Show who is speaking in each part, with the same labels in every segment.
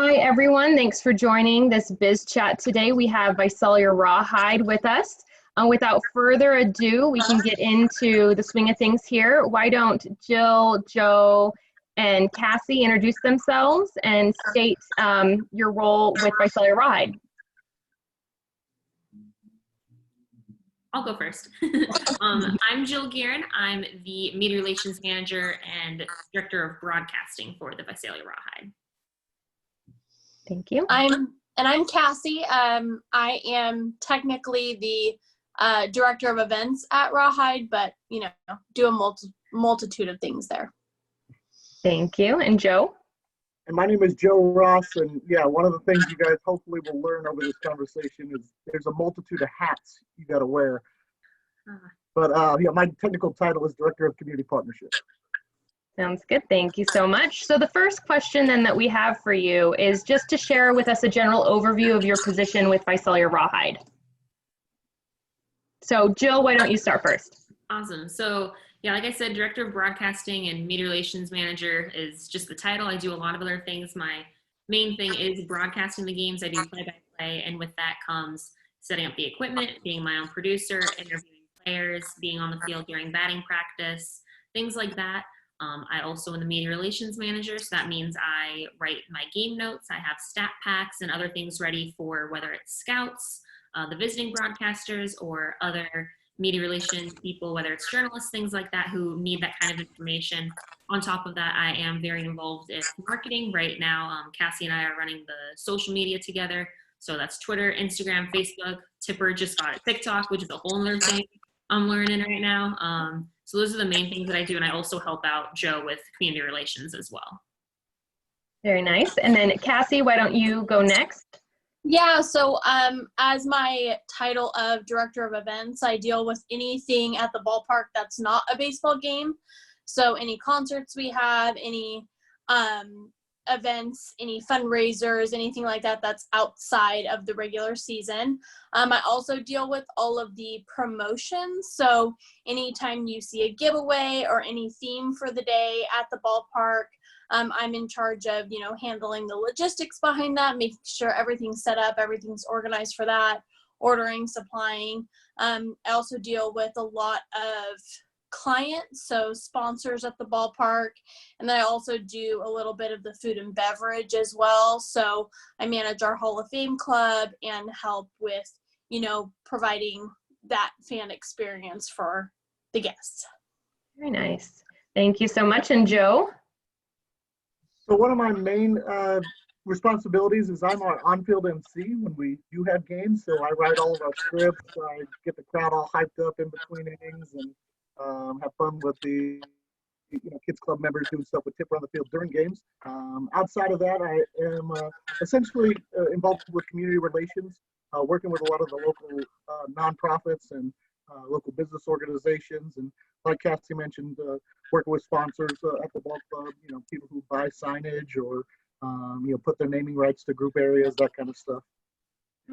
Speaker 1: Hi, everyone. Thanks for joining this BizChat today. We have Visalia Rawhide with us. Without further ado, we can get into the swing of things here. Why don't Jill, Joe, and Cassie introduce themselves and state your role with Visalia Rawhide?
Speaker 2: I'll go first. I'm Jill Guerin. I'm the Media Relations Manager and Director of Broadcasting for the Visalia Rawhide.
Speaker 1: Thank you.
Speaker 3: I'm Cassie. I am technically the Director of Events at Rawhide, but do a multitude of things there.
Speaker 1: Thank you. And Joe?
Speaker 4: And my name is Joe Ross, and yeah, one of the things you guys hopefully will learn over this conversation is there's a multitude of hats you got to wear. But yeah, my technical title is Director of Community Partnerships.
Speaker 1: Sounds good. Thank you so much. So the first question then that we have for you is just to share with us a general overview of your position with Visalia Rawhide. So Jill, why don't you start first?
Speaker 2: Awesome. So yeah, like I said, Director of Broadcasting and Media Relations Manager is just the title. I do a lot of other things. My main thing is broadcasting the games. I do play-by-play, and with that comes setting up the equipment, being my own producer, interviewing players, being on the field during batting practice, things like that. I also am the Media Relations Manager, so that means I write my game notes. I have stat packs and other things ready for whether it's scouts, the visiting broadcasters, or other media relations people, whether it's journalists, things like that, who need that kind of information. On top of that, I am very involved in marketing. Right now, Cassie and I are running the social media together. So that's Twitter, Instagram, Facebook. Tipper just got a TikTok, which is a whole other thing I'm learning right now. So those are the main things that I do. And I also help out Joe with community relations as well.
Speaker 1: Very nice. And then Cassie, why don't you go next?
Speaker 3: Yeah, so as my title of Director of Events, I deal with anything at the ballpark that's not a baseball game. So any concerts we have, any events, any fundraisers, anything like that that's outside of the regular season. I also deal with all of the promotions. So anytime you see a giveaway or any theme for the day at the ballpark, I'm in charge of, handling the logistics behind that, making sure everything's set up, everything's organized for that, ordering, supplying. I also deal with a lot of clients, so sponsors at the ballpark, and then I also do a little bit of the food and beverage as well. So I manage our Hall of Fame club and help with, providing that fan experience for the guests.
Speaker 1: Very nice. Thank you so much. And Joe?
Speaker 4: So one of my main responsibilities is I'm our on-field MC when we do have games. So I write all of our scripts. I get the crowd all hyped up in between innings and have fun with the kids club members doing stuff with Tipper on the field during games. Outside of that, I am essentially involved with community relations, working with a lot of the local nonprofits and local business organizations, and like Cassie mentioned, working with sponsors at the ball club, people who buy signage or put their naming rights to group areas, that kind of stuff.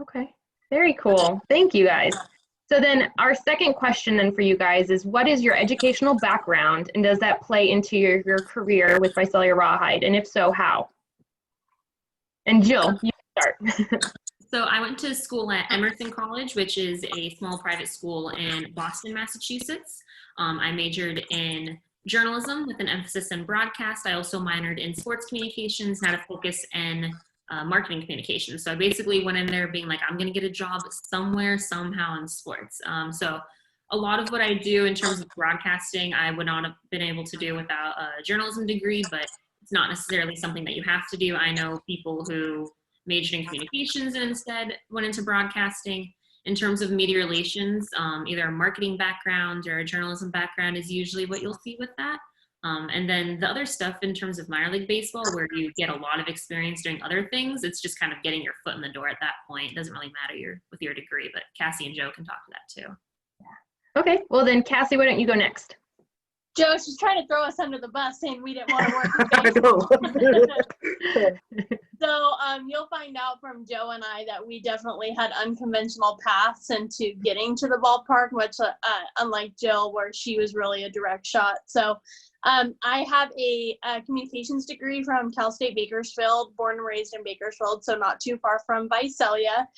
Speaker 1: Okay, very cool. Thank you guys. So then our second question then for you guys is, what is your educational background, and does that play into your career with Visalia Rawhide? And if so, how? And Jill, you can start.
Speaker 2: So I went to school at Emerson College, which is a small private school in Boston, Massachusetts. I majored in journalism with an emphasis in broadcast. I also minored in sports communications and had a focus in marketing communications. So I basically went in there being like, I'm going to get a job somewhere, somehow in sports. So a lot of what I do in terms of broadcasting, I would not have been able to do without a journalism degree, but it's not necessarily something that you have to do. I know people who majored in communications and instead went into broadcasting. In terms of media relations, either a marketing background or a journalism background is usually what you'll see with that. And then the other stuff in terms of minor league baseball, where you get a lot of experience doing other things, it's just kind of getting your foot in the door at that point. It doesn't really matter with your degree, but Cassie and Joe can talk to that too.
Speaker 1: Okay, well then Cassie, why don't you go next?
Speaker 3: Joe, she's trying to throw us under the bus saying we didn't want to work with So you'll find out from Joe and I that we definitely had unconventional paths into getting to the ballpark, which unlike Jill, where she was really a direct shot. So I have a communications degree from Cal State Bakersfield, born and raised in Bakersfield, so not too far from Visalia.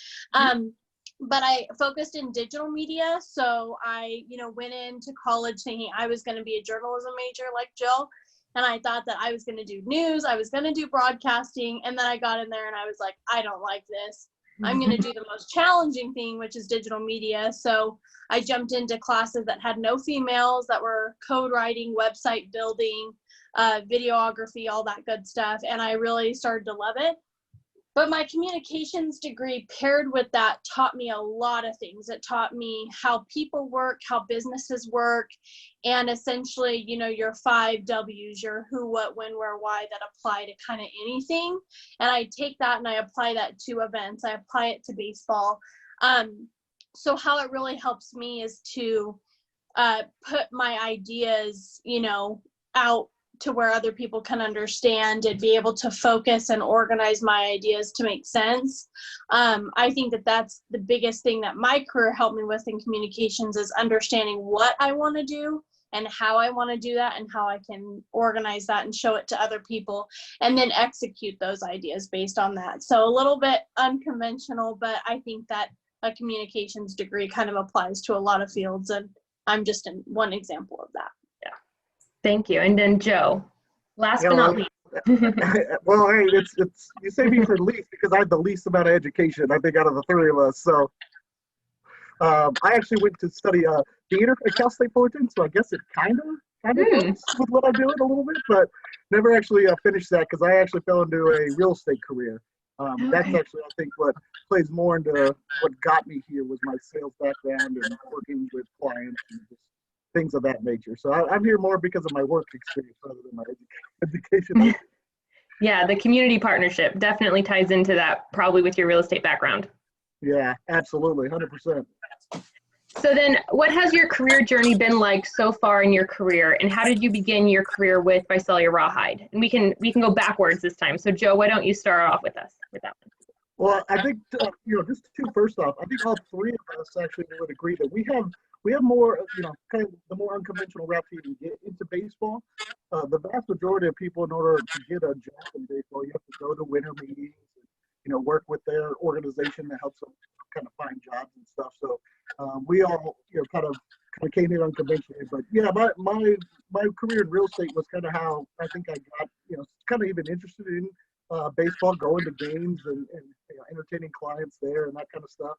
Speaker 3: But I focused in digital media, so I, went into college thinking I was going to be a journalism major like Jill, and I thought that I was going to do news, I was going to do broadcasting, and then I got in there and I was like, I don't like this. I'm going to do the most challenging thing, which is digital media. So I jumped into classes that had no females, that were code writing, website building, videography, all that good stuff, and I really started to love it. But my communications degree paired with that taught me a lot of things. It taught me how people work, how businesses work, and essentially, your 5 W's, your who, what, when, where, why, that apply to kind of anything. And I take that and I apply that to events. I apply it to baseball. So how it really helps me is to put my ideas, out to where other people can understand and be able to focus and organize my ideas to make sense. I think that that's the biggest thing that my career helped me with in communications, is understanding what I want to do and how I want to do that and how I can organize that and show it to other people and then execute those ideas based on that. So a little bit unconventional, but I think that a communications degree kind of applies to a lot of fields, and I'm just one example of that.
Speaker 1: Thank you. And then Joe, last but not least.
Speaker 4: Well, hey, it's you say me for least because I have the least amount of education, I think, out of the 3 of us. So I actually went to study theater at Cal State Fullerton, so I guess it kind of fits with what I'm doing a little bit, but never actually finished that because I actually fell into a real estate career. That's actually, I think, what plays more into what got me here was my sales background and working with clients and just things of that nature. So I'm here more because of my work experience rather than my education.
Speaker 1: Yeah, the community partnership definitely ties into that, probably with your real estate background.
Speaker 4: Yeah, absolutely, 100%.
Speaker 1: So then, what has your career journey been like so far in your career, and how did you begin your career with Visalia Rawhide? And we can go backwards this time. So Joe, why don't you start off with us with that one?
Speaker 4: Well, I think just first off, I think all 3 of us actually would agree that we have more, kind of the more unconventional route to even get into baseball. The vast majority of people, in order to get a job in baseball, you have to go to winter meetings, and, work with their organization that helps them kind of find jobs and stuff. So we all, kind of came in unconventionally. But yeah, my career in real estate was kind of how I think I got, kind of even interested in baseball, going to games and entertaining clients there and that kind of stuff.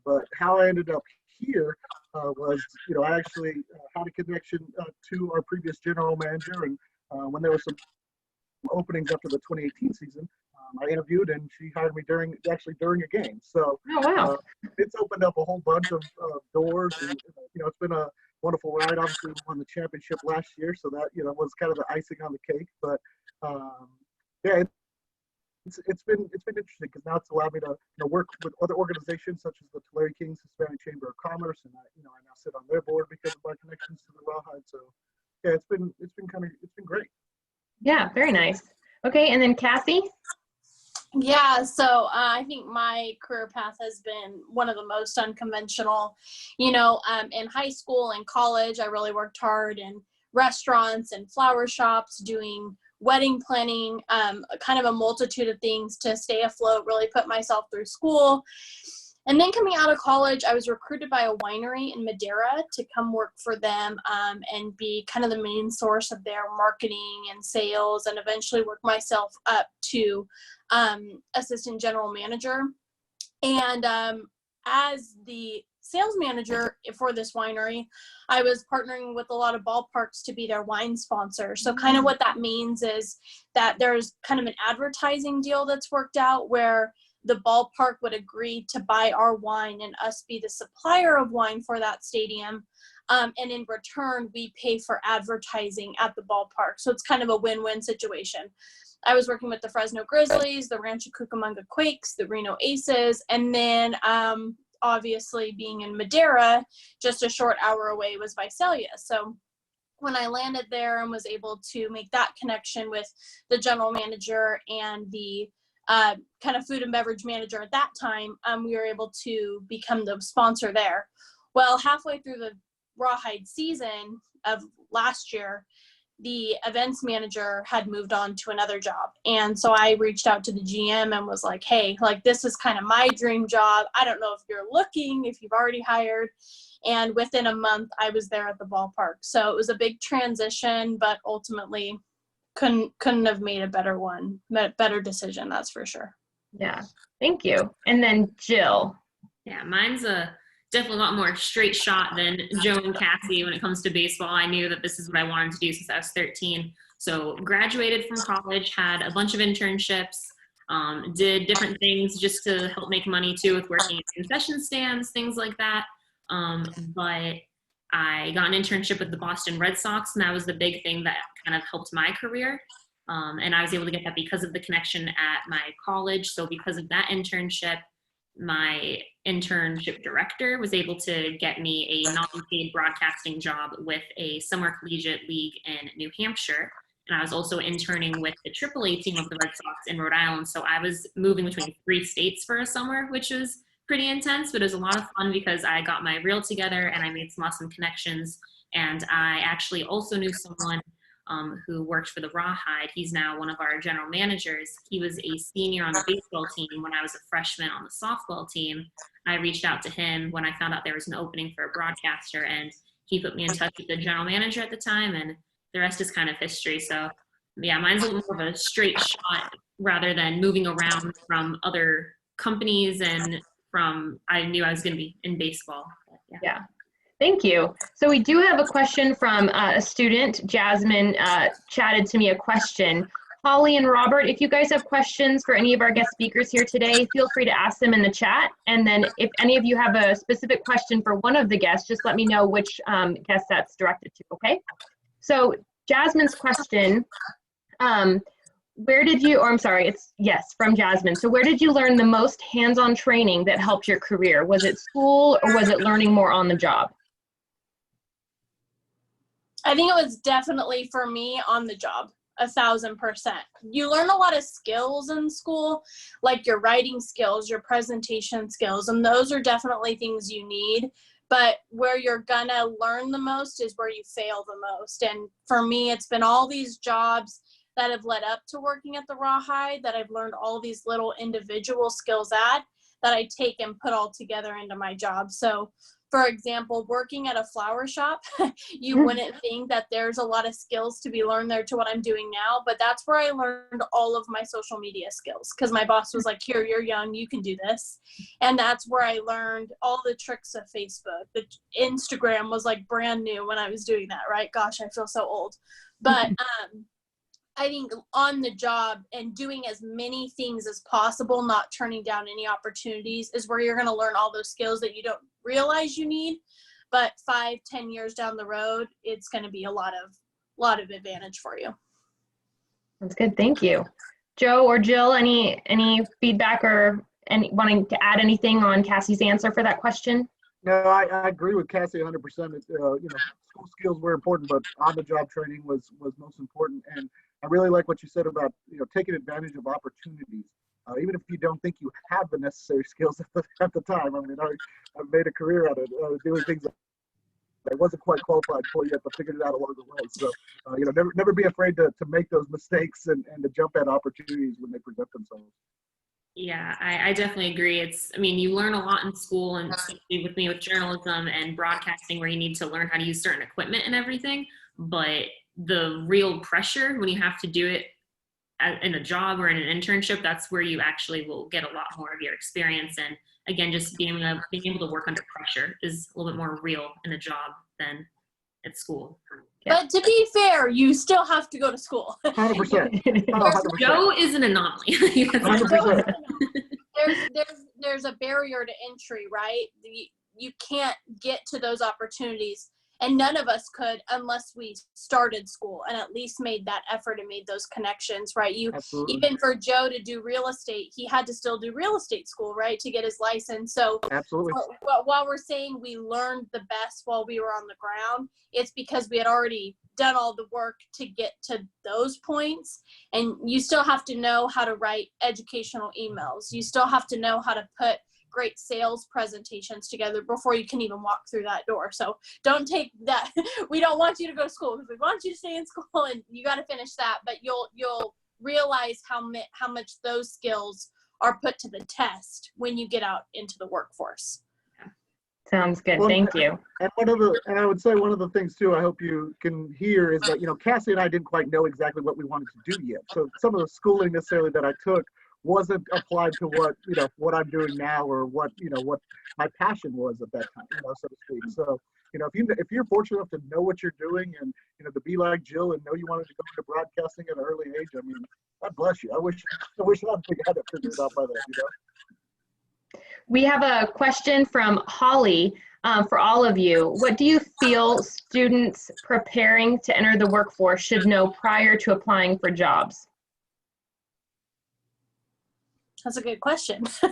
Speaker 4: But how I ended up here was, I actually had a connection to our previous general manager, and when there were some openings after the 2018 season, I interviewed and she hired me during a game. So it's opened up a whole bunch of doors, and it's been a wonderful ride. Obviously, we won the championship last year, so that was kind of the icing on the cake. But yeah, it's been interesting because now it's allowed me to work with other organizations such as the Tulare Kings Hispanic Chamber of Commerce, and I now sit on their board because of my connections to the Rawhide. So yeah, it's been great.
Speaker 1: Yeah, very nice. Okay, and then Cassie.
Speaker 3: Yeah, so I think my career path has been one of the most unconventional. In high school and college, I really worked hard in restaurants and flower shops, doing wedding planning, kind of a multitude of things to stay afloat, really put myself through school. And then coming out of college, I was recruited by a winery in Madera to come work for them and be kind of the main source of their marketing and sales, and eventually work myself up to assistant general manager. And as the sales manager for this winery, I was partnering with a lot of ballparks to be their wine sponsor. So kind of what that means is that there's kind of an advertising deal that's worked out where the ballpark would agree to buy our wine and us be the supplier of wine for that stadium. And in return, we pay for advertising at the ballpark. So it's kind of a win-win situation. I was working with the Fresno Grizzlies, the Rancho Cucamonga Quakes, the Reno Aces, and then obviously being in Madera, just a short hour away, was Visalia. So when I landed there and was able to make that connection with the general manager and the kind of food and beverage manager at that time, we were able to become the sponsor there. Well, halfway through the Rawhide season of last year, the events manager had moved on to another job. And so I reached out to the GM and was like, hey, like, this is kind of my dream job. I don't know if you're looking, if you've already hired. And within a month, I was there at the ballpark. So it was a big transition, but ultimately couldn't have made a better decision, that's for sure.
Speaker 1: Yeah, thank you. And then Jill.
Speaker 2: Yeah, mine's definitely a lot more straight shot than Joe and Cassie when it comes to baseball. I knew that this is what I wanted to do since I was 13. So graduated from college, had a bunch of internships, did different things just to help make money too, with working at concession stands, things like that. But I got an internship with the Boston Red Sox, and that was the big thing that kind of helped my career. And I was able to get that because of the connection at my college. So because of that internship, my internship director was able to get me a non-paid broadcasting job with a summer collegiate league in New Hampshire. And I was also interning with the AAA team of the Red Sox in Rhode Island. So I was moving between 3 states for a summer, which was pretty intense, but it was a lot of fun because I got my reel together and I made some awesome connections. And I actually also knew someone who worked for the Rawhide. He's now one of our general managers. He was a senior on the baseball team when I was a freshman on the softball team. I reached out to him when I found out there was an opening for a broadcaster, and he put me in touch with the general manager at the time, and the rest is kind of history. So yeah, mine's a little more of a straight shot rather than moving around from other companies and I knew I was going to be in baseball. But,
Speaker 1: Yeah. Thank you. So we do have a question from a student. Jasmine chatted to me a question. Holly and Robert, if you guys have questions for any of our guest speakers here today, feel free to ask them in the chat. And then if any of you have a specific question for one of the guests, just let me know which guest that's directed to, okay? So Jasmine's question, from Jasmine. So where did you learn the most hands-on training that helped your career? Was it school or was it learning more on the job?
Speaker 3: I think it was definitely for me on the job, 1,000%. You learn a lot of skills in school, like your writing skills, your presentation skills, and those are definitely things you need. But where you're gonna learn the most is where you fail the most. And for me, it's been all these jobs that have led up to working at the Rawhide that I've learned all these little individual skills that I take and put all together into my job. So for example, working at a flower shop, you wouldn't think that there's a lot of skills to be learned there to what I'm doing now, but that's where I learned all of my social media skills, because my boss was like, here, you're young, you can do this. And that's where I learned all the tricks of Facebook. The Instagram was like brand new when I was doing that, right? Gosh, I feel so old. But I think on the job and doing as many things as possible, not turning down any opportunities, is where you're going to learn all those skills that you don't realize you need. But 5-10 years down the road, it's going to be a lot of advantage for you.
Speaker 1: That's good. Thank you. Joe or Jill, any feedback or wanting to add anything on Cassie's answer for that question?
Speaker 4: No, I agree with Cassie 100%. School skills were important, but on-the-job training was most important. And I really like what you said about taking advantage of opportunities, even if you don't think you have the necessary skills at the time. I mean, I've made a career out of doing things that I wasn't quite qualified for yet, but figured it out along the way. So, never be afraid to make those mistakes and to jump at opportunities when they present themselves.
Speaker 2: Yeah, I definitely agree. You learn a lot in school, and especially with me with journalism and broadcasting, where you need to learn how to use certain equipment and everything. But the real pressure when you have to do it in a job or in an internship, that's where you actually will get a lot more of your experience. And again, just being able to work under pressure is a little bit more real in a job than at school.
Speaker 3: Yeah. But to be fair, you still have to go to school.
Speaker 4: 100%.
Speaker 2: Joe is an anomaly.
Speaker 4: 100%.
Speaker 3: There's a barrier to entry, right? You can't get to those opportunities. And none of us could unless we started school and at least made that effort and made those connections, right? Even for Joe to do real estate, he had to still do real estate school, right, to get his license. So
Speaker 4: absolutely.
Speaker 3: While we're saying we learned the best while we were on the ground, it's because we had already done all the work to get to those points. And you still have to know how to write educational emails. You still have to know how to put great sales presentations together before you can even walk through that door. So don't take that. We don't want you to go to school because we want you to stay in school and you got to finish that. But you'll realize how much those skills are put to the test when you get out into the workforce.
Speaker 1: Sounds good.
Speaker 4: Well,
Speaker 1: Thank you.
Speaker 4: And I would say one of the things too, I hope you can hear, is that, Cassie and I didn't quite know exactly what we wanted to do yet. So some of the schooling necessarily that I took wasn't applied to what I'm doing now, or what my passion was at that time, so to speak. So, if you're fortunate enough to know what you're doing, and, to be like Jill and know you wanted to go into broadcasting at an early age, I mean, God bless you. I wish I had it figured out by then,
Speaker 1: We have a question from Holly for all of you. What do you feel students preparing to enter the workforce should know prior to applying for jobs?
Speaker 3: That's a good question. I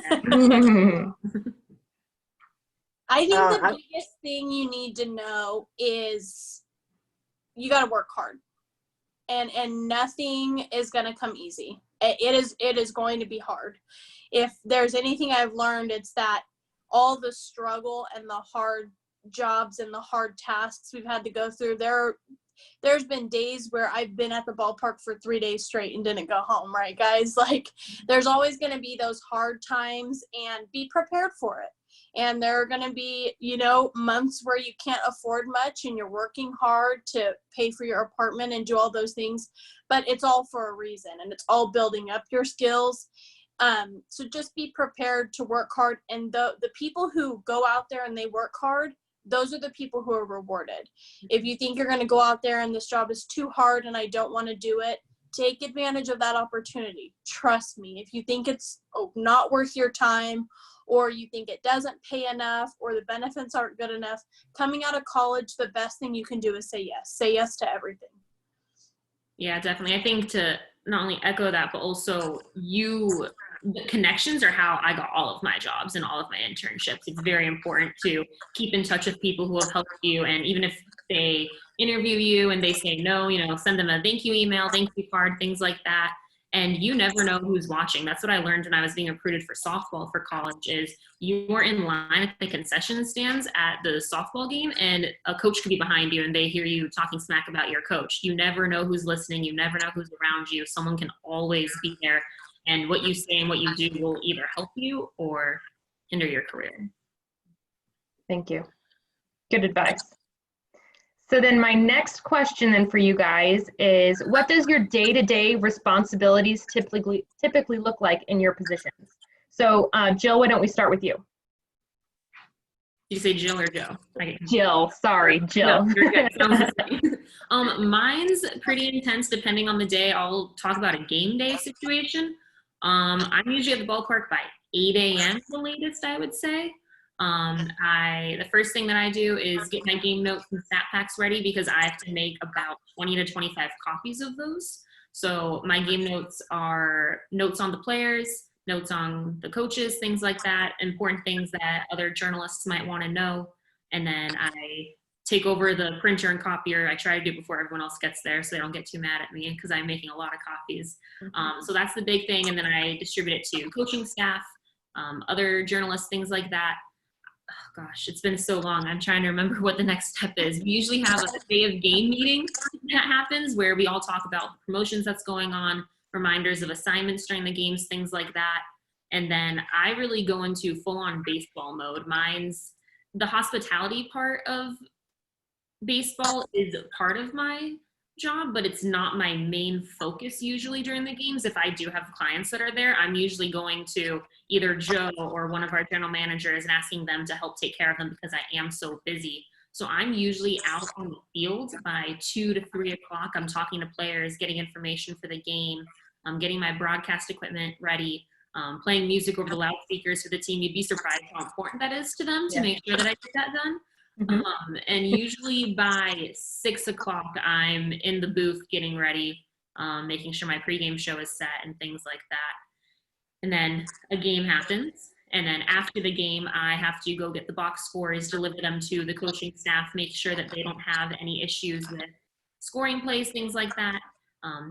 Speaker 3: think the biggest thing you need to know is you got to work hard, and nothing is going to come easy. It is going to be hard. If there's anything I've learned, it's that all the struggle and the hard jobs and the hard tasks we've had to go through, there's been days where I've been at the ballpark for 3 days straight and didn't go home, right, guys? Like, there's always going to be those hard times, and be prepared for it. And there are going to be, months where you can't afford much and you're working hard to pay for your apartment and do all those things, but it's all for a reason, and it's all building up your skills. So just be prepared to work hard. And the people who go out there and they work hard, those are the people who are rewarded. If you think you're going to go out there and this job is too hard and I don't want to do it, take advantage of that opportunity. Trust me. If you think it's not worth your time, or you think it doesn't pay enough, or the benefits aren't good enough, coming out of college, the best thing you can do is say yes. Say yes to everything.
Speaker 2: Yeah, definitely. I think to not only echo that, but also the connections are how I got all of my jobs and all of my internships. It's very important to keep in touch with people who have helped you. And even if they interview you and they say no, send them a thank you email, thank you card, things like that. And you never know who's watching. That's what I learned when I was being recruited for softball for college, is you were in line at the concession stands at the softball game, and a coach could be behind you and they hear you talking smack about your coach. You never know who's listening. You never know who's around you. Someone can always be there. And what you say and what you do will either help you or hinder your career.
Speaker 1: Thank you. Good advice. So then my next question then for you guys is, what does your day-to-day responsibilities typically look like in your positions? So Jill, why don't we start with you?
Speaker 2: Did you say Jill or Joe?
Speaker 1: Jill, sorry, Jill.
Speaker 2: No, you're good. Sounds the same. Mine's pretty intense depending on the day. I'll talk about a game day situation. I'm usually at the ballpark by 8 a.m. the latest, I would say. The first thing that I do is get my game notes and stat packs ready, because I have to make about 20 to 25 copies of those. So my game notes are notes on the players, notes on the coaches, things like that, important things that other journalists might want to know. And then I take over the printer and copier. I try to do it before everyone else gets there so they don't get too mad at me, because I'm making a lot of copies. So that's the big thing. And then I distribute it to coaching staff, other journalists, things like that. Oh, gosh, it's been so long. I'm trying to remember what the next step is. We usually have a day of game meeting that happens where we all talk about the promotions that's going on, reminders of assignments during the games, things like that. And then I really go into full-on baseball mode. Mine's the hospitality part of baseball is part of my job, but it's not my main focus usually during the games. If I do have clients that are there, I'm usually going to either Joe or one of our general managers and asking them to help take care of them, because I am so busy. So I'm usually out on the field by 2 to 3 o'clock. I'm talking to players, getting information for the game. I'm getting my broadcast equipment ready, playing music over the loudspeakers for the team. You'd be surprised how important that is to them to make sure that I get that done. And usually by 6 o'clock, I'm in the booth getting ready, making sure my pregame show is set and things like that. And then a game happens. And then after the game, I have to go get the box scores, deliver them to the coaching staff, make sure that they don't have any issues with scoring plays, things like that.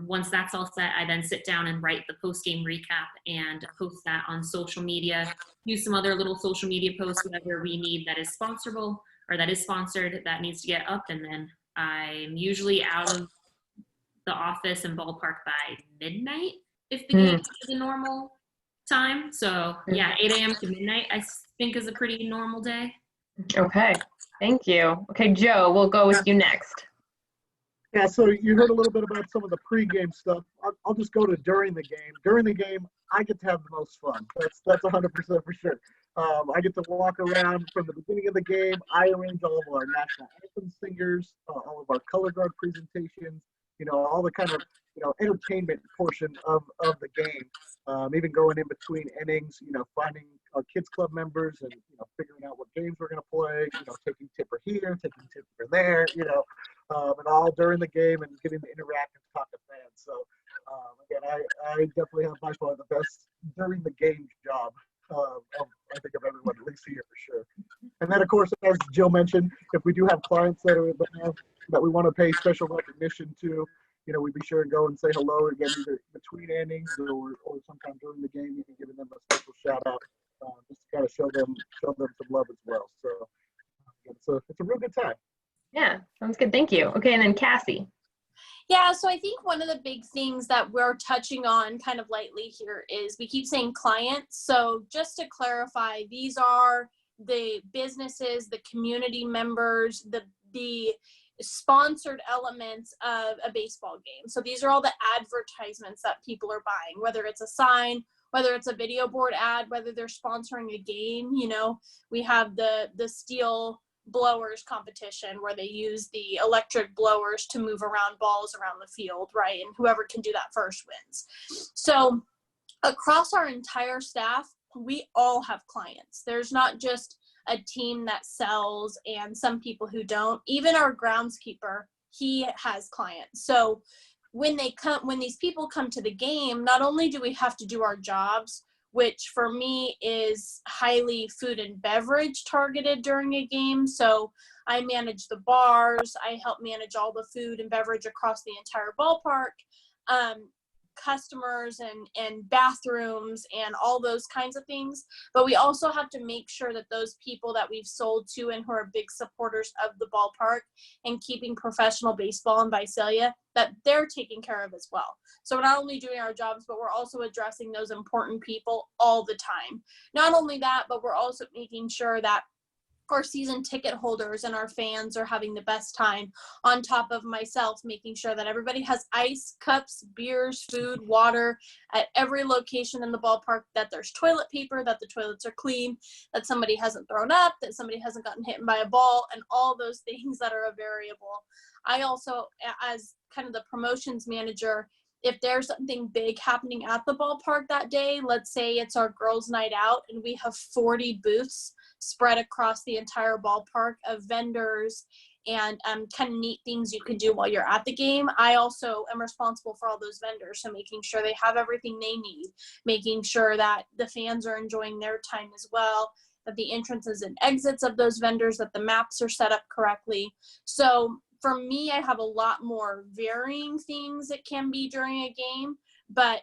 Speaker 2: Once that's all set, I then sit down and write the post-game recap and post that on social media. Use some other little social media posts, whatever we need that is sponsorable or that is sponsored that needs to get up. And then I'm usually out of the office and ballpark by midnight if the game is a normal time. So yeah, 8 a.m. to midnight I think is a pretty normal day.
Speaker 1: Okay, thank you. Okay, Joe, we'll go with you next.
Speaker 4: Yeah, so you heard a little bit about some of the pregame stuff. I'll just go to during the game. During the game, I get to have the most fun. That's 100% for sure. I get to walk around from the beginning of the game. I arrange all of our national anthem singers, all of our color guard presentations, all the kind of, entertainment portion of the game. Even going in between innings, finding our kids club members and, figuring out what games we're going to play, taking tipper here, taking tipper there, and all during the game and getting to interact and talk to fans. So again, I definitely have by far the best during the game job I think of everyone, at least here for sure. And then of course, as Jill mentioned, if we do have clients that we want to pay special recognition to, we'd be sure and go and say hello again, either between innings or sometime during the game, even giving them a special shout out, just to kind of show them some love as well. So it's a real good time.
Speaker 1: Yeah, sounds good. Thank you. Okay, and then Cassie.
Speaker 3: Yeah, so I think one of the big things that we're touching on kind of lightly here is we keep saying clients. So just to clarify, these are the businesses, the community members, the sponsored elements of a baseball game. So these are all the advertisements that people are buying, whether it's a sign, whether it's a video board ad, whether they're sponsoring a game. We have the steel blowers competition where they use the electric blowers to move around balls around the field, right? And whoever can do that first wins. So across our entire staff, we all have clients. There's not just a team that sells and some people who don't. Even our groundskeeper, he has clients. So when these people come to the game, not only do we have to do our jobs, which for me is highly food and beverage targeted during a game. So I manage the bars, I help manage all the food and beverage across the entire ballpark, customers and bathrooms and all those kinds of things. But we also have to make sure that those people that we've sold to and who are big supporters of the ballpark and keeping professional baseball in Visalia, that they're taken care of as well. So we're not only doing our jobs, but we're also addressing those important people all the time. Not only that, but we're also making sure that our season ticket holders and our fans are having the best time, on top of myself making sure that everybody has ice, cups, beers, food, water at every location in the ballpark, that there's toilet paper, that the toilets are clean, that somebody hasn't thrown up, that somebody hasn't gotten hit by a ball, and all those things that are a variable. I also, as kind of the promotions manager, if there's something big happening at the ballpark that day, let's say it's our girls' night out and we have 40 booths spread across the entire ballpark of vendors and kind of neat things you can do while you're at the game. I also am responsible for all those vendors, so making sure they have everything they need, making sure that the fans are enjoying their time as well, that the entrances and exits of those vendors, that the maps are set up correctly. So for me, I have a lot more varying things it can be during a game, but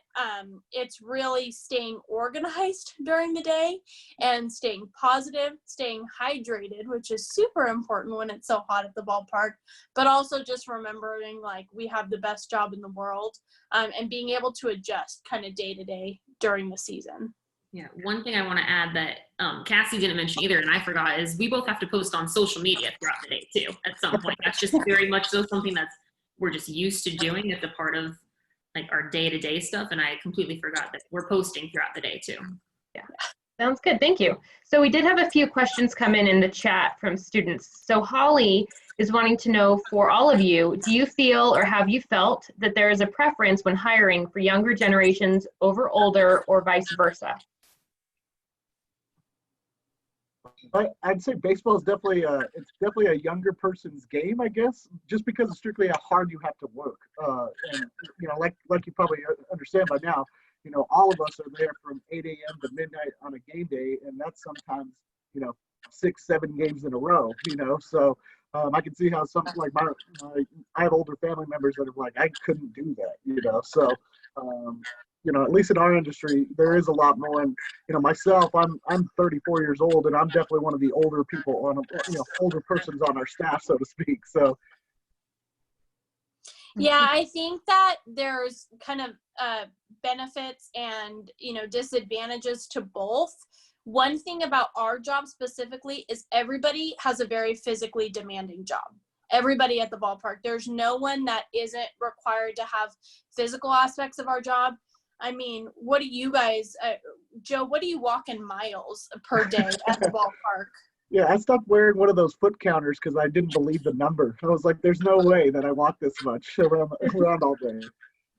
Speaker 3: it's really staying organized during the day and staying positive, staying hydrated, which is super important when it's so hot at the ballpark, but also just remembering like we have the best job in the world, and being able to adjust kind of day to day during the season.
Speaker 2: Yeah, one thing I want to add that Cassie didn't mention either, and I forgot, is we both have to post on social media throughout the day too. At some point, that's just very much so something that's we're just used to doing. It's a part of like our day-to-day stuff, and I completely forgot that we're posting throughout the day too.
Speaker 1: Yeah, sounds good. Thank you. So we did have a few questions come in the chat from students. So Holly is wanting to know, for all of you, do you feel or have you felt that there is a preference when hiring for younger generations over older or vice versa?
Speaker 4: I'd say baseball is definitely a younger person's game, I guess, just because it's strictly how hard you have to work. And like you probably understand by now, all of us are there from 8 a.m. to midnight on a game day, and that's sometimes 6-7 games in a row. So I can see how some like I have older family members that are like, I couldn't do that, So, at least in our industry, there is a lot more. And myself, I'm 34 years old, and I'm definitely one of the older people older persons on our staff, so to speak. So.
Speaker 3: Yeah, I think that there's kind of benefits and disadvantages to both. One thing about our job specifically is everybody has a very physically demanding job. Everybody at the ballpark. There's no one that isn't required to have physical aspects of our job. I mean, what do you guys, Joe, what do you walk in miles per day at the ballpark?
Speaker 4: Yeah, I stopped wearing one of those foot counters because I didn't believe the number. I was like, there's no way that I walk this much around all day.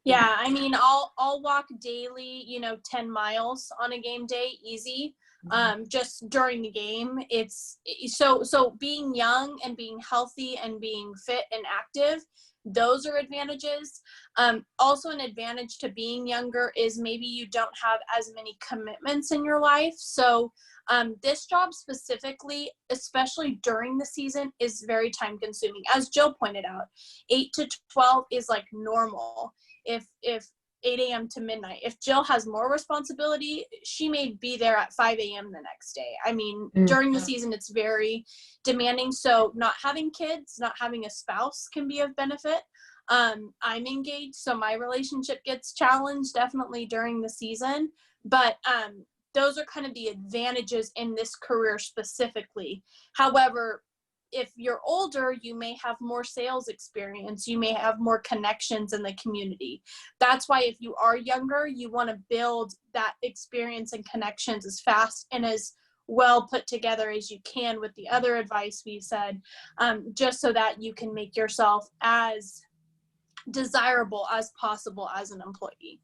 Speaker 3: Yeah, I mean, I'll walk daily, 10 miles on a game day, easy. Just during the game, it's so being young and being healthy and being fit and active, those are advantages. Also an advantage to being younger is maybe you don't have as many commitments in your life. So this job specifically, especially during the season, is very time consuming. As Jill pointed out, 8 to 12 is like normal. If 8 a.m. to midnight. If Jill has more responsibility, she may be there at 5 a.m. the next day. I mean, during the season, it's very demanding. So not having kids, not having a spouse can be of benefit. I'm engaged, so my relationship gets challenged definitely during the season. But those are kind of the advantages in this career specifically. However, if you're older, you may have more sales experience. You may have more connections in the community. That's why if you are younger, you want to build that experience and connections as fast and as well put together as you can with the other advice we said, just so that you can make yourself as desirable as possible as an employee.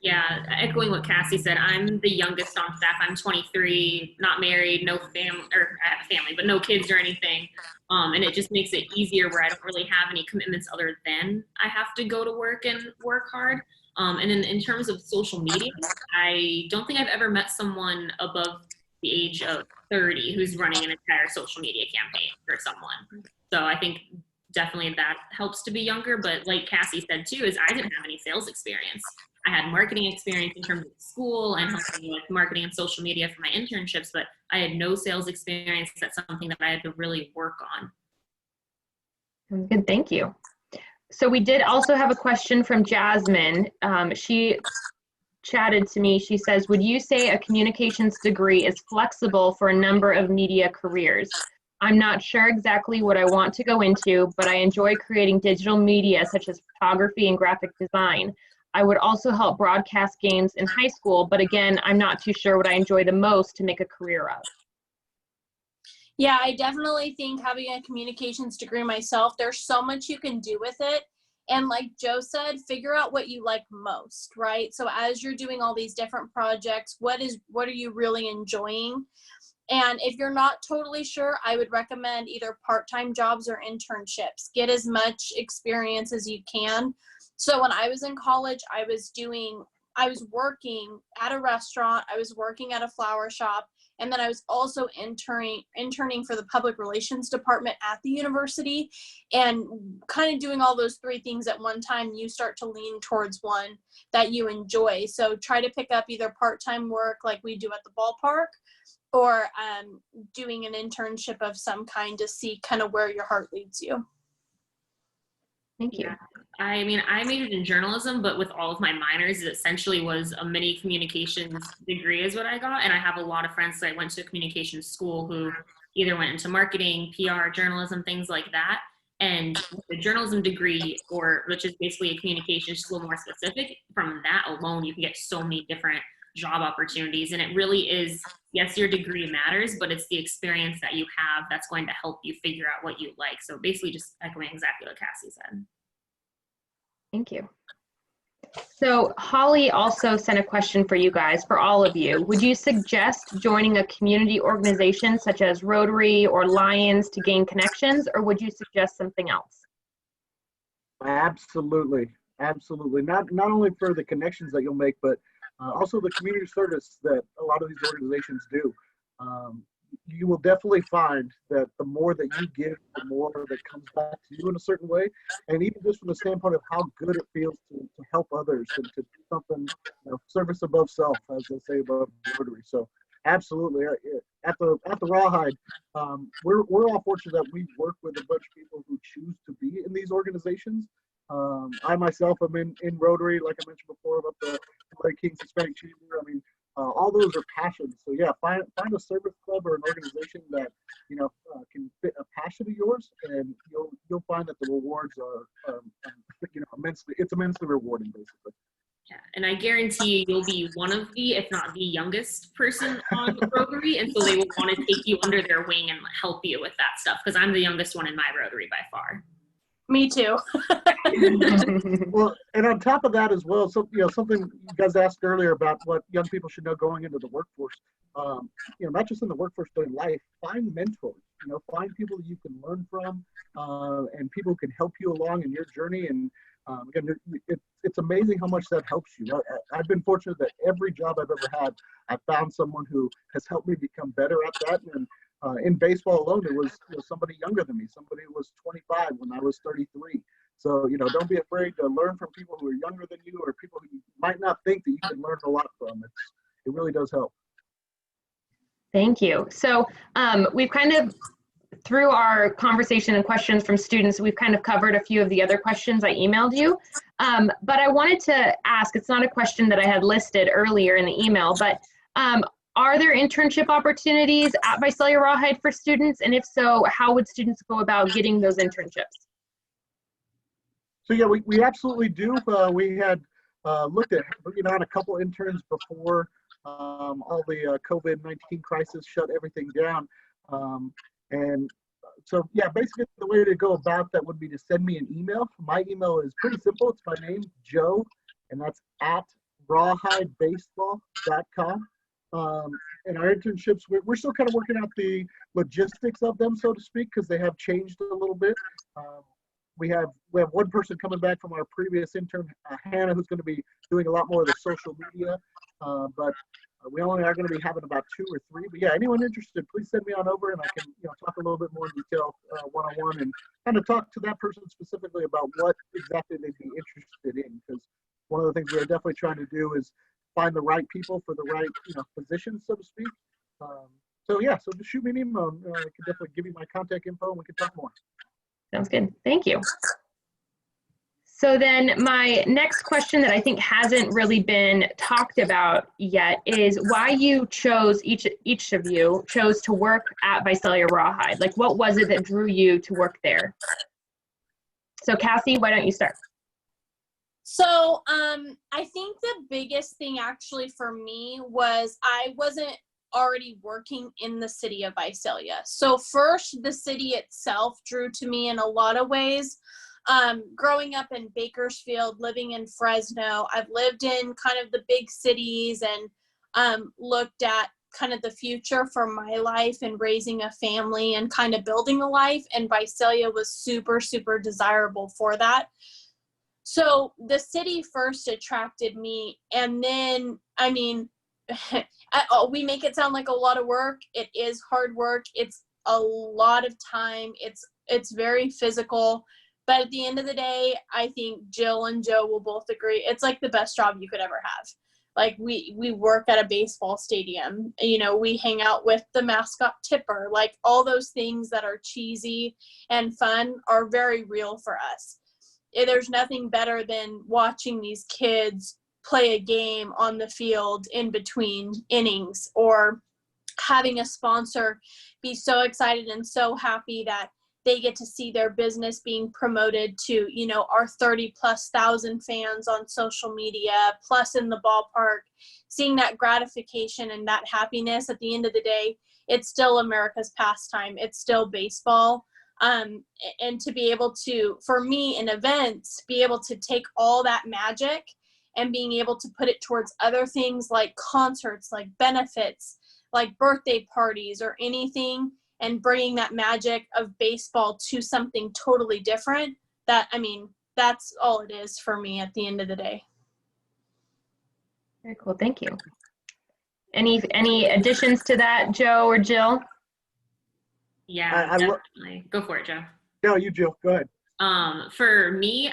Speaker 2: Yeah, echoing what Cassie said, I'm the youngest on staff. I'm 23, not married, no family, or I have a family, but no kids or anything. And it just makes it easier where I don't really have any commitments other than I have to go to work and work hard. And then in terms of social media, I don't think I've ever met someone above the age of 30 who's running an entire social media campaign for someone. So I think definitely that helps to be younger. But like Cassie said too, is I didn't have any sales experience. I had marketing experience in terms of school and helping with marketing and social media for my internships, but I had no sales experience. That's something that I had to really work on.
Speaker 1: Good, thank you. So we did also have a question from Jasmine. She chatted to me. She says, would you say a communications degree is flexible for a number of media careers? I'm not sure exactly what I want to go into, but I enjoy creating digital media such as photography and graphic design. I would also help broadcast games in high school, but again, I'm not too sure what I enjoy the most to make a career of.
Speaker 3: Yeah, I definitely think having a communications degree myself, there's so much you can do with it. And like Joe said, figure out what you like most, right? So as you're doing all these different projects, what are you really enjoying? And if you're not totally sure, I would recommend either part-time jobs or internships. Get as much experience as you can. So when I was in college, I was working at a restaurant, I was working at a flower shop, and then I was also interning for the public relations department at the university. And kind of doing all those three things at one time, you start to lean towards one that you enjoy. So try to pick up either part-time work like we do at the ballpark, or doing an internship of some kind to see kind of where your heart leads you.
Speaker 1: Thank you.
Speaker 2: Yeah. I mean, I majored in journalism, but with all of my minors, it essentially was a mini communications degree is what I got. And I have a lot of friends that I went to a communications school who either went into marketing, PR, journalism, things like that. And the journalism degree, which is basically a communications, just a little more specific, from that alone, you can get so many different job opportunities. And it really is, yes, your degree matters, but it's the experience that you have that's going to help you figure out what you like. So basically just echoing exactly what Cassie said.
Speaker 1: Thank you. So Holly also sent a question for you guys, for all of you. Would you suggest joining a community organization such as Rotary or Lions to gain connections, or would you suggest something else?
Speaker 4: Absolutely. Absolutely. Not only for the connections that you'll make, but also the community service that a lot of these organizations do. you will definitely find that the more that you give, the more that comes back to you in a certain way. And even just from the standpoint of how good it feels to help others and to do something, service above self, as they say above Rotary. So absolutely, at the Rawhide, we're all fortunate that we work with a bunch of people who choose to be in these organizations. I myself am in Rotary, like I mentioned before, about the Larry King's Hispanic Chamber. I mean, all those are passions. So yeah, find a service club or an organization that can fit a passion of yours, and you'll find that the rewards are immensely rewarding, basically.
Speaker 2: Yeah, and I guarantee you'll be one of the, if not the youngest person on Rotary, and so they will want to take you under their wing and help you with that stuff, because I'm the youngest one in my Rotary by far.
Speaker 3: Me too.
Speaker 4: Well, and on top of that as well, so something you guys asked earlier about what young people should know going into the workforce. Not just in the workforce, but in life. Find mentors. Find people that you can learn from, and people who can help you along in your journey. And again, it's amazing how much that helps you. I've been fortunate that every job I've ever had, I found someone who has helped me become better at that. And in baseball alone, it was somebody younger than me, somebody who was 25 when I was 33. So, don't be afraid to learn from people who are younger than you, or people who you might not think that you can learn a lot from. It really does help.
Speaker 1: Thank you. So we've kind of, through our conversation and questions from students, we've kind of covered a few of the other questions I emailed you. But I wanted to ask, it's not a question that I had listed earlier in the email, but are there internship opportunities at Visalia Rawhide for students? And if so, how would students go about getting those internships?
Speaker 4: So yeah, we absolutely do. We had looked at bringing on a couple interns before all the COVID-19 crisis shut everything down. And so yeah, basically the way to go about that would be to send me an email. My email is pretty simple. It's my name, Joe, and that's at rawhidebaseball.com. And our internships, we're still kind of working out the logistics of them, so to speak, because they have changed a little bit. We have one person coming back from our previous intern, Hannah, who's going to be doing a lot more of the social media. But we only are going to be having about 2 or 3. But yeah, anyone interested, please send me on over, and I can talk a little bit more in detail one-on-one, and kind of talk to that person specifically about what exactly they'd be interested in. Because one of the things we're definitely trying to do is find the right people for the right positions, so to speak. So yeah, so just shoot me an email. I can definitely give you my contact info, and we can talk more.
Speaker 1: Sounds good. Thank you. So then my next question that I think hasn't really been talked about yet is why you chose, each of you chose to work at Visalia Rawhide. Like, what was it that drew you to work there? So Cassie, why don't you start?
Speaker 3: So I think the biggest thing actually for me was I wasn't already working in the city of Visalia. So first, the city itself drew to me in a lot of ways. Growing up in Bakersfield, living in Fresno, I've lived in kind of the big cities and looked at kind of the future for my life and raising a family and kind of building a life, and Visalia was super, super desirable for that. So the city first attracted me, and then, I mean, we make it sound like a lot of work. It is hard work. It's a lot of time. It's very physical. But at the end of the day, I think Jill and Joe will both agree. It's like the best job you could ever have. Like we work at a baseball stadium, we hang out with the mascot Tipper, like all those things that are cheesy and fun are very real for us. There's nothing better than watching these kids play a game on the field in between innings, or having a sponsor be so excited and so happy that they get to see their business being promoted to, our 30,000+ fans on social media, plus in the ballpark, seeing that gratification and that happiness. At the end of the day, it's still America's pastime. It's still baseball. And to be able to, for me in events, be able to take all that magic and being able to put it towards other things like concerts, like benefits, like birthday parties or anything, and bringing that magic of baseball to something totally different, that's all it is for me at the end of the day.
Speaker 1: Very cool. Thank you. Any additions to that, Joe or Jill?
Speaker 2: Yeah, definitely. Go for it, Joe.
Speaker 4: No, you, Jill. Go ahead.
Speaker 2: For me,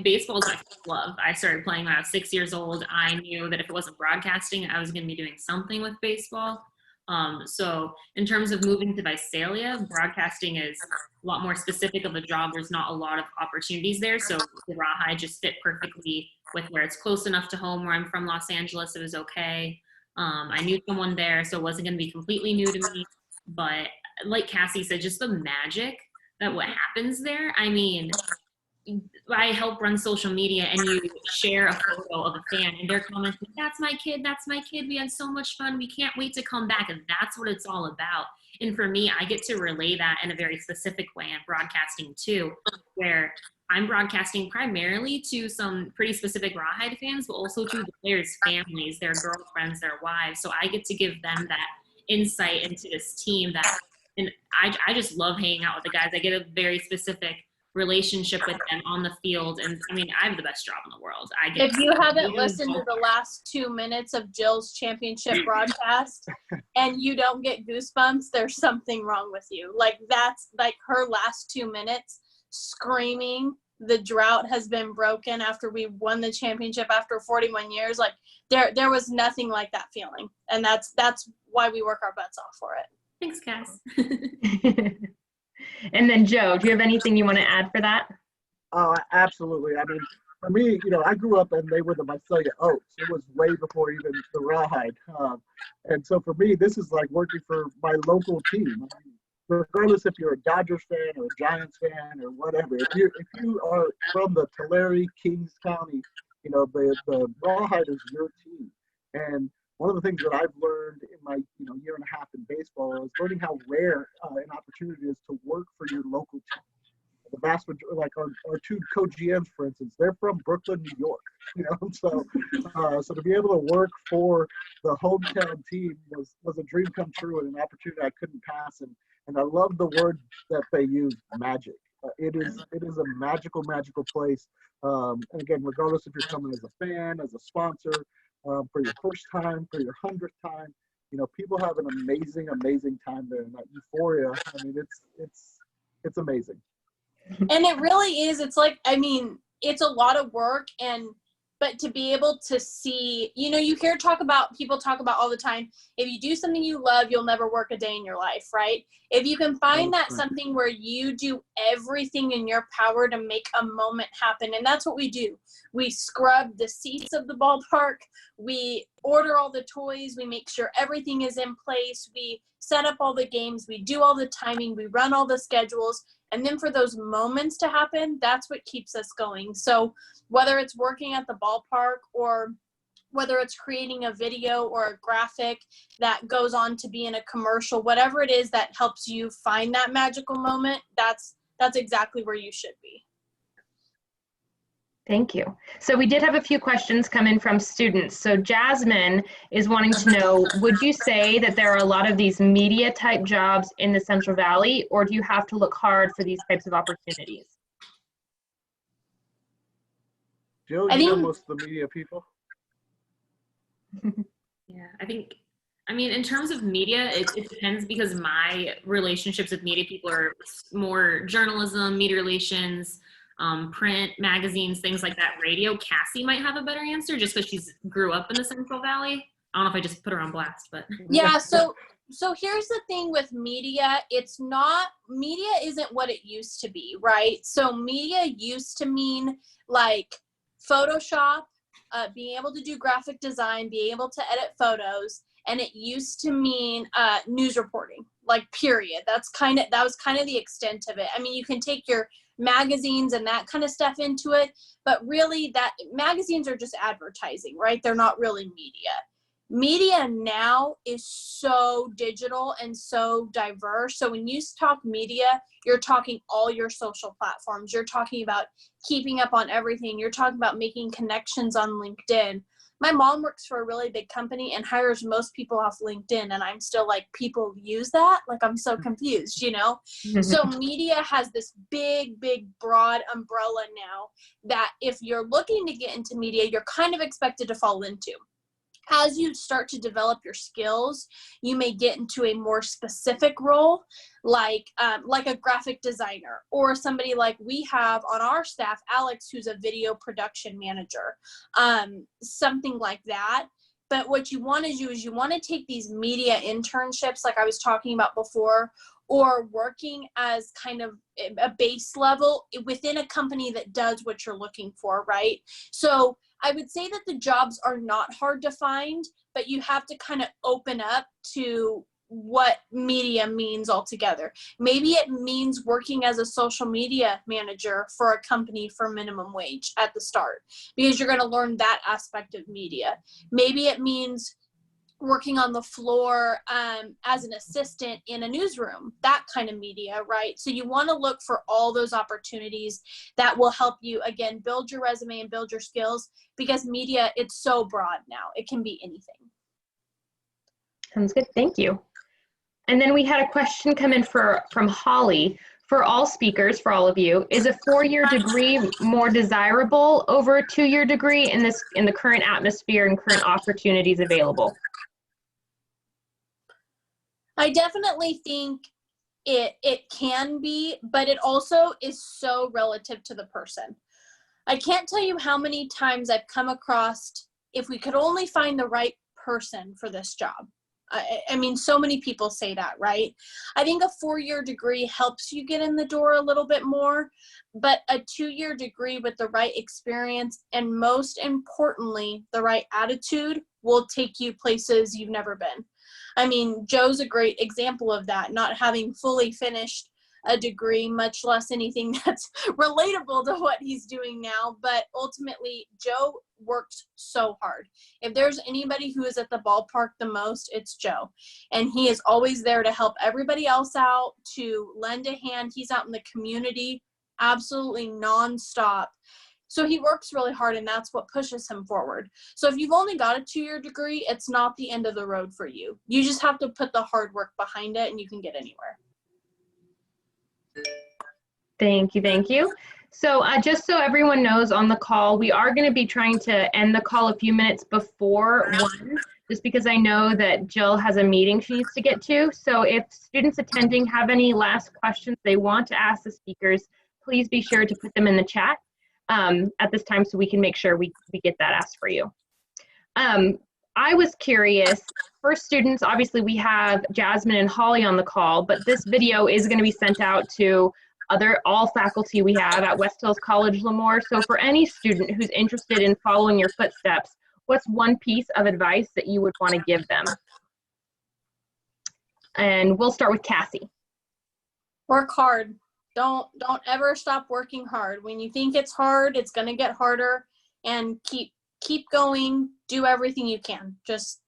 Speaker 2: baseball is my first love. I started playing when I was 6 years old. I knew that if it wasn't broadcasting, I was going to be doing something with baseball. So in terms of moving to Visalia, broadcasting is a lot more specific of a job. There's not a lot of opportunities there. So the Rawhide just fit perfectly with where it's close enough to home. Where I'm from, Los Angeles, it was okay. I knew someone there, so it wasn't going to be completely new to me. But like Cassie said, just the magic that what happens there. I mean, I help run social media, and you share a photo of a fan and they're commenting, that's my kid, we had so much fun, we can't wait to come back. And that's what it's all about. And for me, I get to relay that in a very specific way in broadcasting too, where I'm broadcasting primarily to some pretty specific Rawhide fans, but also to the players' families, their girlfriends, their wives. So I get to give them that insight into this team and I just love hanging out with the guys. I get a very specific relationship with them on the field. And I mean, I have the best job in the world.
Speaker 3: If you haven't listened to the last 2 minutes of Jill's championship broadcast and you don't get goosebumps, there's something wrong with you. Like, that's like her last 2 minutes screaming the drought has been broken after we won the championship after 41 years. Like, there was nothing like that feeling. And that's why we work our butts off for it.
Speaker 2: Thanks, Cass.
Speaker 1: And then Joe, do you have anything you want to add for that?
Speaker 4: Absolutely. I mean, for me, I grew up and they were the Visalia Oaks. It was way before even the Rawhide. And so for me, this is like working for my local team. I mean, regardless if you're a Dodgers fan or a Giants fan or whatever, if you are from the Tulare, Kings County, the Rawhide is your team. And one of the things that I've learned in my year and a half in baseball is learning how rare an opportunity is to work for your local team. The vast majority, like our two co-GMs, for instance, they're from Brooklyn, New York. So to be able to work for the hometown team was a dream come true and an opportunity I couldn't pass. And I love the word that they use, magic. It is a magical place. And again, regardless if you're coming as a fan, as a sponsor, for your first time, for your 100th time, people have an amazing time there, and that euphoria. I mean, it's amazing.
Speaker 3: And it really is. It's like, I mean, it's a lot of work, but to be able to see, you hear people talk about all the time, if you do something you love, you'll never work a day in your life, right? If you can find that something where you do everything in your power to make a moment happen, and that's what we do. We scrub the seats of the ballpark, we order all the toys, we make sure everything is in place, we set up all the games, we do all the timing, we run all the schedules, and then for those moments to happen, that's what keeps us going. So whether it's working at the ballpark or whether it's creating a video or a graphic that goes on to be in a commercial, whatever it is that helps you find that magical moment, that's exactly where you should be.
Speaker 1: Thank you. So we did have a few questions come in from students. So Jasmine is wanting to know, would you say that there are a lot of these media type jobs in the Central Valley, or do you have to look hard for these types of opportunities?
Speaker 4: Jill, you know most of the media people.
Speaker 2: Yeah, I mean, in terms of media, it depends, because my relationships with media people are more journalism, media relations, print, magazines, things like that. Radio, Cassie might have a better answer just because she's grew up in the Central Valley. I don't know if I just put her on blast, but.
Speaker 3: Yeah, so here's the thing with media. Media isn't what it used to be, right? So media used to mean like Photoshop, being able to do graphic design, being able to edit photos, and it used to mean news reporting, like period. That was kind of the extent of it. I mean, you can take your magazines and that kind of stuff into it, but really that magazines are just advertising, right? They're not really media. Media now is so digital and so diverse. So when you talk media, you're talking all your social platforms. You're talking about keeping up on everything. You're talking about making connections on LinkedIn. My mom works for a really big company and hires most people off LinkedIn. And I'm still like, people use that? Like, I'm so confused, So media has this big, broad umbrella now that if you're looking to get into media, you're kind of expected to fall into. As you start to develop your skills, you may get into a more specific role, like a graphic designer, or somebody like we have on our staff, Alex, who's a video production manager, something like that. But what you want to do is you want to take these media internships, like I was talking about before, or working as kind of a base level within a company that does what you're looking for, right? So I would say that the jobs are not hard to find, but you have to kind of open up to what media means altogether. Maybe it means working as a social media manager for a company for minimum wage at the start, because you're going to learn that aspect of media. Maybe it means working on the floor as an assistant in a newsroom, that kind of media, right? So you want to look for all those opportunities that will help you, again, build your resume and build your skills, because media, it's so broad now. It can be anything.
Speaker 1: Sounds good. Thank you. And then we had a question come in from Holly. For all speakers, for all of you, is a 4-year degree more desirable over a 2-year degree in the current atmosphere and current opportunities available?
Speaker 3: I definitely think it can be, but it also is so relative to the person. I can't tell you how many times I've come across, if we could only find the right person for this job. I mean, so many people say that, right? I think a 4-year degree helps you get in the door a little bit more, but a 2-year degree with the right experience and, most importantly, the right attitude will take you places you've never been. I mean, Joe's a great example of that, not having fully finished a degree, much less anything that's relatable to what he's doing now. But ultimately, Joe worked so hard. If there's anybody who is at the ballpark the most, it's Joe. And he is always there to help everybody else out, to lend a hand. He's out in the community, absolutely nonstop. So he works really hard, and that's what pushes him forward. So if you've only got a 2-year degree, it's not the end of the road for you. You just have to put the hard work behind it, and you can get anywhere.
Speaker 1: Thank you. Thank you. So just so everyone knows on the call, we are going to be trying to end the call a few minutes before 1, just because I know that Jill has a meeting she needs to get to. So if students attending have any last questions they want to ask the speakers, please be sure to put them in the chat at this time so we can make sure we get that asked for you. I was curious, for students, obviously we have Jasmine and Holly on the call, but this video is going to be sent out to all faculty we have at West Hills College Lemoore. So for any student who's interested in following your footsteps, what's one piece of advice that you would want to give them? And we'll start with Cassie.
Speaker 3: Work hard. Don't ever stop working hard. When you think it's hard, it's going to get harder, and keep going. Do everything you can. Just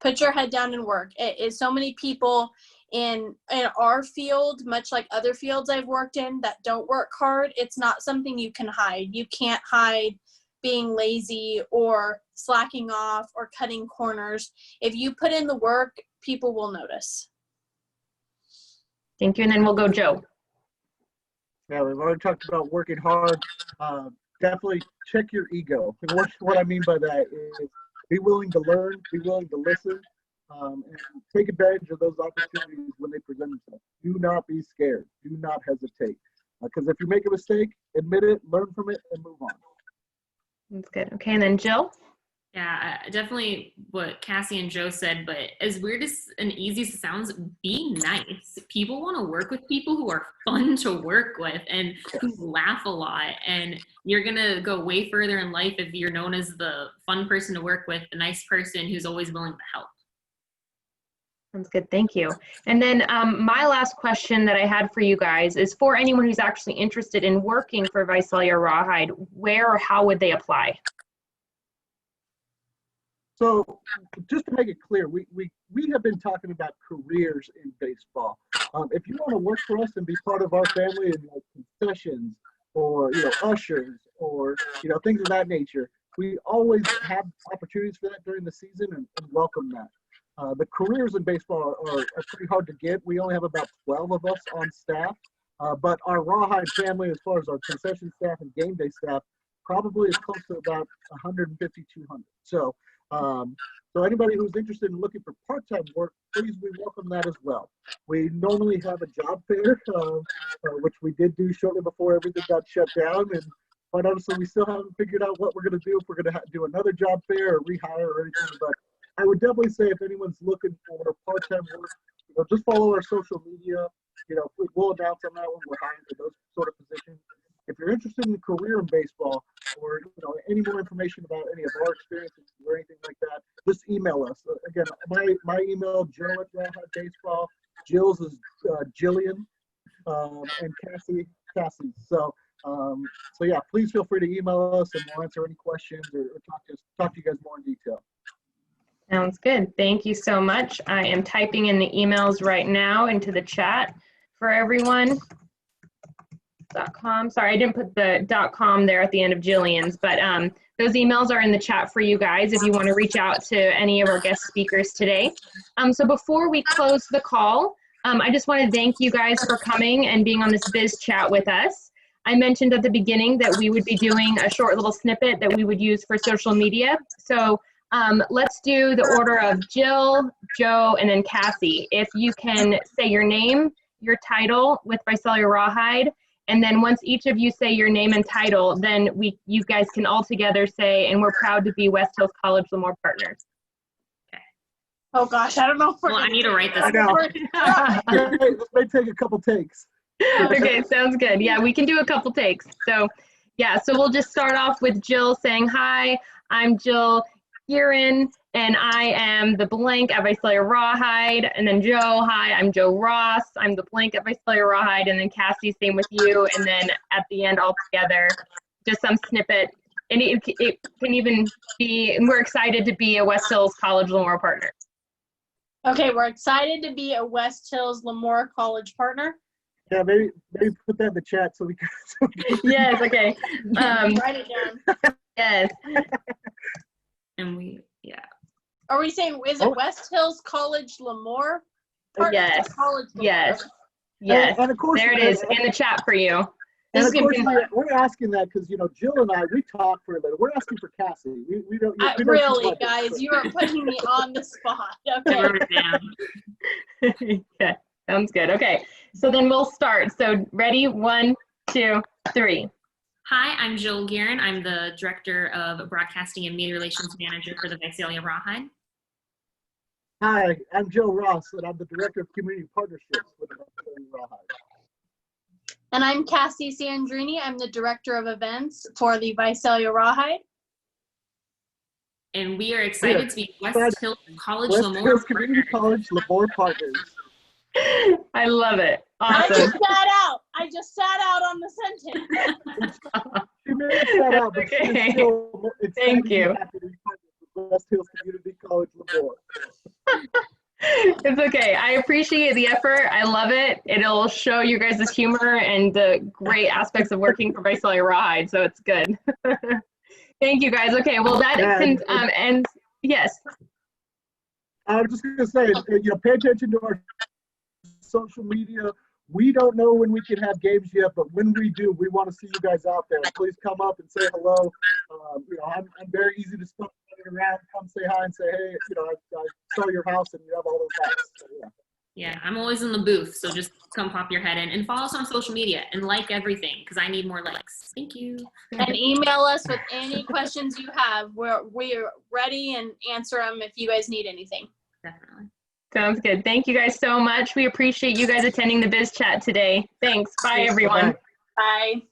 Speaker 3: put your head down and work. So many people in our field, much like other fields I've worked in, that don't work hard. It's not something you can hide. You can't hide being lazy or slacking off or cutting corners. If you put in the work, people will notice.
Speaker 1: Thank you. And then we'll go Joe.
Speaker 4: Yeah, we've already talked about working hard. Definitely check your ego. And what I mean by that is be willing to learn, be willing to listen, and take advantage of those opportunities when they present themselves. Do not be scared. Do not hesitate. Because if you make a mistake, admit it, learn from it, and move on.
Speaker 1: That's good. Okay, and then Jill?
Speaker 2: Yeah, definitely what Cassie and Joe said, but as weird as and easy as it sounds, be nice. People want to work with people who are fun to work with and who laugh a lot, and you're going to go way further in life if you're known as the fun person to work with, the nice person who's always willing to help.
Speaker 1: Sounds good. Thank you. And then my last question that I had for you guys is for anyone who's actually interested in working for Visalia Rawhide, where or how would they apply?
Speaker 4: So just to make it clear, we have been talking about careers in baseball. If you want to work for us and be part of our family in like concessions or ushers or things of that nature, we always have opportunities for that during the season and welcome that. The careers in baseball are pretty hard to get. We only have about 12 of us on staff, but our Rawhide family, as far as our concession staff and game day staff, probably is close to about 150, 200. So So anybody who's interested in looking for part-time work, please, we welcome that as well. We normally have a job fair, which we did do shortly before everything got shut down. And quite honestly, we still haven't figured out what we're going to do, if we're going to do another job fair or rehire or anything. But I would definitely say if anyone's looking for part-time work, just follow our social media. We'll announce on that when we're hiring for those sort of positions. If you're interested in a career in baseball, or any more information about any of our experiences or anything like that, just email us. Again, my email, Joe@RawhideBaseball. Jill's is Jillian, and Cassie. So yeah, please feel free to email us, and we'll answer any questions or talk to you guys more in detail.
Speaker 1: Sounds good. Thank you so much. I am typing in the emails right now into the chat for everyone. .com. Sorry, I didn't put the .com there at the end of Jillian's, but those emails are in the chat for you guys if you want to reach out to any of our guest speakers today. So before we close the call, I just want to thank you guys for coming and being on this Biz Chat with us. I mentioned at the beginning that we would be doing a short little snippet that we would use for social media. So let's do the order of Jill, Joe, and then Cassie. If you can say your name, your title with Visalia Rawhide, and then once each of you say your name and title, then you guys can all together say, and we're proud to be West Hills College Lemoore partners.
Speaker 2: Okay.
Speaker 3: Oh gosh, I don't know if we're
Speaker 2: I need to write this.
Speaker 4: I know. This may take a couple takes.
Speaker 1: Okay, sounds good. Yeah, we can do a couple takes. So yeah, so we'll just start off with Jill saying, hi, I'm Jill Gearin, and I am the blank at Visalia Rawhide. And then Joe, hi, I'm Joe Ross. I'm the blank at Visalia Rawhide. And then Cassie, same with you. And then at the end, all together, just some snippet. And it can even be, we're excited to be a West Hills College Lemoore partner.
Speaker 3: Okay, we're excited to be a West Hills Lemoore College partner.
Speaker 4: Yeah, maybe put that in the chat so we can.
Speaker 1: Yes, okay.
Speaker 3: Write it down.
Speaker 1: Yes.
Speaker 2: And
Speaker 3: Are we saying, is it West Hills College Lemoore?
Speaker 1: Yes.
Speaker 3: College Lemoore.
Speaker 1: Yes. Yes.
Speaker 4: And of course,
Speaker 1: there it is in the chat for you.
Speaker 4: And of course, we're asking that because Jill and I, we talk for a little. We're asking for Cassie. We don't.
Speaker 3: Really, guys, you are putting me on the spot. Okay.
Speaker 1: Okay. Sounds good. Okay. So then we'll start. So ready? 1, 2, 3.
Speaker 2: Hi, I'm Jill Gearin. I'm the Director of Broadcasting and Media Relations Manager for the Visalia Rawhide.
Speaker 4: Hi, I'm Joe Ross, and I'm the Director of Community Partnerships with the Visalia Rawhide.
Speaker 3: And I'm Cassie Sandrini. I'm the Director of Events for the Visalia Rawhide.
Speaker 2: And we are excited to be West Hills College
Speaker 4: West
Speaker 2: Lemoore
Speaker 4: Hills Community College Lemoore partners.
Speaker 1: I love it.
Speaker 3: I
Speaker 1: Awesome.
Speaker 3: just sat out on the sentence.
Speaker 4: She may have sat out, but
Speaker 1: Okay.
Speaker 4: she's still excited
Speaker 1: Thank
Speaker 4: to be
Speaker 1: you.
Speaker 4: happy to be part of West Hills Community College Lemoore.
Speaker 1: It's okay. I appreciate the effort. I love it. It'll show you guys' humor and the great aspects of working for Visalia Rawhide, so it's good. Thank you, guys. Okay, well, that ends. Yes.
Speaker 4: I was just going to say, pay attention to our social media. We don't know when we can have games yet, but when we do, we want to see you guys out there. Please come up and say hello. I'm very easy to start running around. Come say hi and say, hey, I saw your house and you have all those hats. So,
Speaker 2: Yeah, I'm always in the booth, so just come pop your head in and follow us on social media and like everything because I need more likes. Thank you.
Speaker 3: And email us with any questions you have. We're ready and answer them if you guys need anything.
Speaker 2: Definitely.
Speaker 1: Sounds good. Thank you guys so much. We appreciate you guys attending the Biz Chat today. Thanks. Bye, everyone.
Speaker 4: Bye.
Speaker 3: Bye.